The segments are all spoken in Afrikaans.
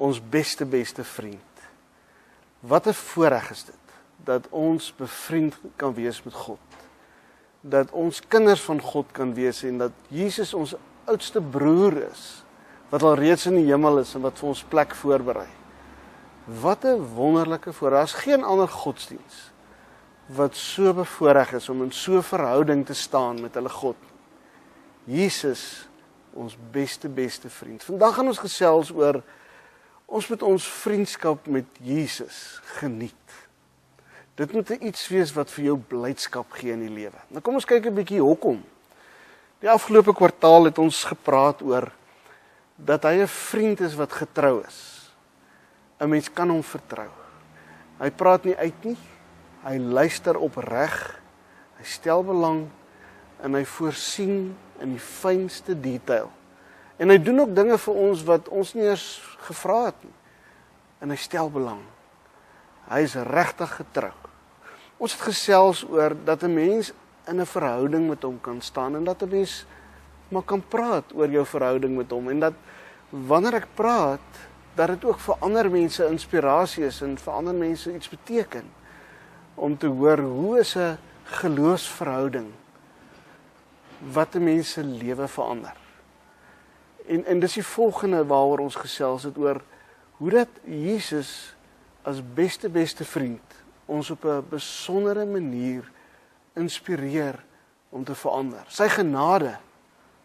ons beste vriend. Wat 'n voorreg is dit, dat ons bevriend kan wees met God. Dat ons kinders van God kan wees en dat Jesus ons oudste broer is, wat al reeds in die hemel is en wat vir ons plek voorberei. Wat 'n wonderlike voorreg. Daar is geen ander godsdiens wat so bevoorreg is om in so 'n verhouding te staan met hulle God. Jesus, ons beste vriend. Vandag gaan ons gesels oor, ons moet ons vriendskap met Jesus geniet. Dit moet iets wees wat vir jou blydskap gee in die lewe. Nou kom ons kyk 'n bietjie hoekom. Die afgelope kwartaal het ons gepraat oor dat hy 'n vriend is wat getrou is. 'n Mens kan hom vertrou. Hy praat nie uit nie. Hy luister opreg. Hy stel belang en hy voorsien in die fynste detail. En hy doen ook dinge vir ons wat ons nie eers gevra het nie. En hy stel belang. Hy is regtig getrou. Ons het gesels oor dat 'n mens in 'n verhouding met hom kan staan en dat 'n mens maar kan praat oor jou verhouding met hom en dat wanneer ek praat, dat dit ook vir ander mense inspirasie is en vir ander mense iets beteken om te hoor hoe is 'n geloofsverhouding wat 'n mens se lewe verander. En dis die volgende waaroor ons gesels het oor hoe dat Jesus as beste vriend ons op 'n besondere manier inspireer om te verander. Sy genade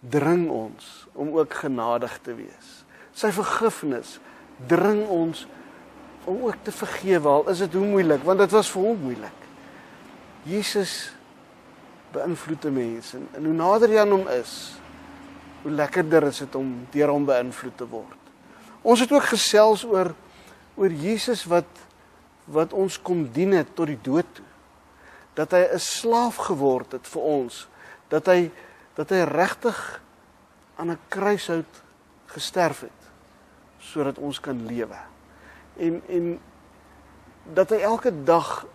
dring ons om ook genadig te wees. Sy vergifnis dring ons om ook te vergewe, al is dit hoe moeilik, want dit was vir hom moeilik. Jesus beïnvloed 'n mens en hoe nader jy aan hom is, hoe lekkerder is dit om deur hom beïnvloed te word. Ons het ook gesels oor Jesus wat ons kom dien het tot die dood toe. Dat hy 'n slaaf geword het vir ons, dat hy regtig aan 'n kruishout gesterf het, sodat ons kan lewe. En dat hy elke dag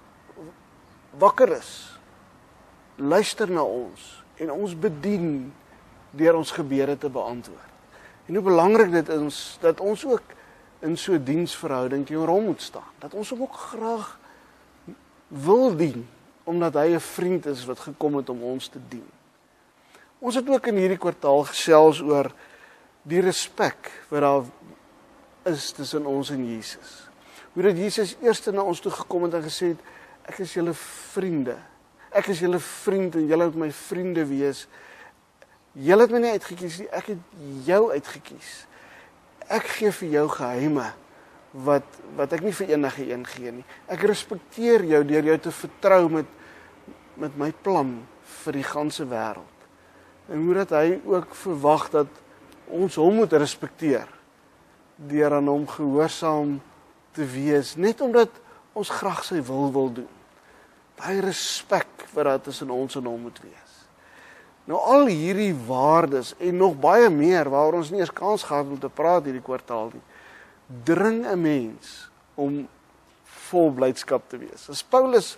wakker is, luister na ons en ons bedien deur ons gebede te beantwoord. En hoe belangrik dit is dat ons ook in so 'n diensverhouding teenoor hom moet staan. Dat ons hom ook graag wil dien, omdat hy 'n vriend is wat gekom het om ons te dien. Ons het ook in hierdie kwartaal gesels oor die respek wat daar is tussen ons en Jesus. Hoe dat Jesus eers na ons toe gekom het en gesê het, ek is julle vriende. Ek is julle vriend en julle moet my vriende wees. Julle het my nie uitgekies nie, ek het jou uitgekies. Ek gee vir jou geheime wat ek nie vir enige een gee nie. Ek respekteer jou deur jou te vertrou met my plan vir die ganse wêreld. En hoe dat hy ook verwag dat ons hom moet respekteer deur aan hom gehoorsaam te wees, net omdat ons graag sy wil doen. Daai respek wat daar tussen ons en hom moet wees. Nou al hierdie waardes en nog baie meer waaroor ons nie eens kans gehad om te praat hierdie kwartaal nie, dring 'n mens om vol blydskap te wees. As Paulus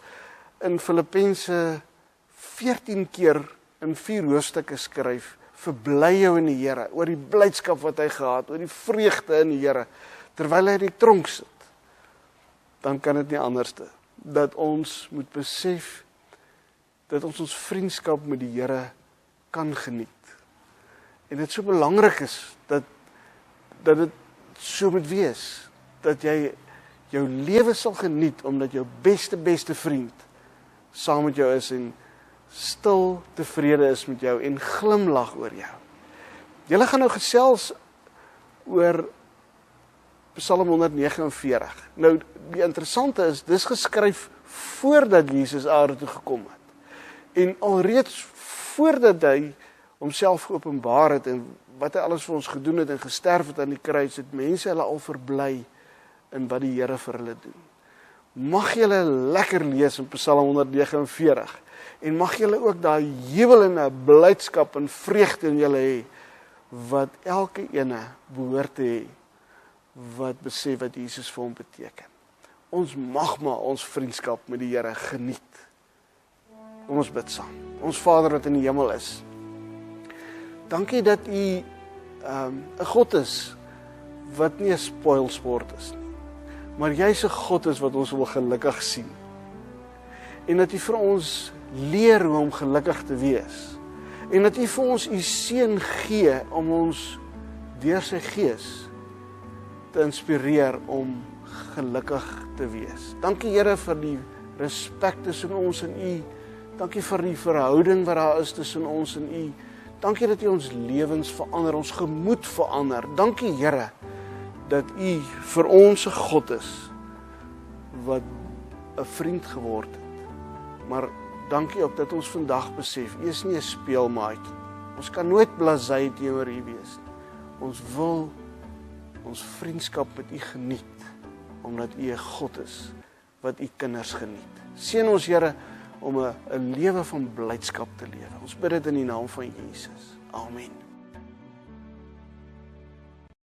in Filippense 14 keer in 4 hoofstukke skryf, verbly jou in die Here, oor die blydskap wat hy gehad, oor die vreugde in die Here, terwyl hy in die tronk sit, dan kan dit nie anderste, dat ons moet besef, dat ons vriendskap met die Here kan geniet. En dit so belangrik is, dat dit so moet wees, dat jy jou lewe sal geniet, omdat jou beste vriend saam met jou is en stil tevrede is met jou en glimlag oor jou. Julle gaan nou gesels oor Psalm 149. Nou, die interessante is, dis geskryf voordat Jesus aarde toe gekom het. En alreeds voordat hy homself geopenbaar het en wat hy alles vir ons gedoen het en gesterf het aan die kruis, het mense hulle al verbly in wat die Here vir hulle doen. Mag julle lekker lees in Psalm 149 en mag julle ook daai jubel en 'n blydskap en vreugde in julle hê wat elke ene behoort te hê wat besef wat Jesus vir hom beteken. Ons mag maar ons vriendskap met die Here geniet. Kom ons bid saam. Ons Vader wat in die hemel is, dankie dat U 'n God is wat nie 'n spoilsport is nie. Maar jy's 'n God is wat ons wil gelukkig sien. En dat U vir ons leer hoe om gelukkig te wees. En dat U vir ons U seun gee om ons deur sy Gees te inspireer om gelukkig te wees. Dankie Here vir die respek tussen ons en U. Dankie vir die verhouding wat daar is tussen ons en U. Dankie dat U ons lewens verander, ons gemoed verander. Dankie Here dat U vir ons 'n God is wat 'n vriend geword het. Maar dankie ook dat ons vandag besef, U is nie 'n speelmaatjie. Ons kan nooit blasé teenoor U wees nie. Ons wil ons vriendskap met U geniet, omdat U 'n God is wat U kinders geniet. Seën ons Here om 'n lewe van blydskap te lewe. Ons bid dit in die naam van Jesus. Amen.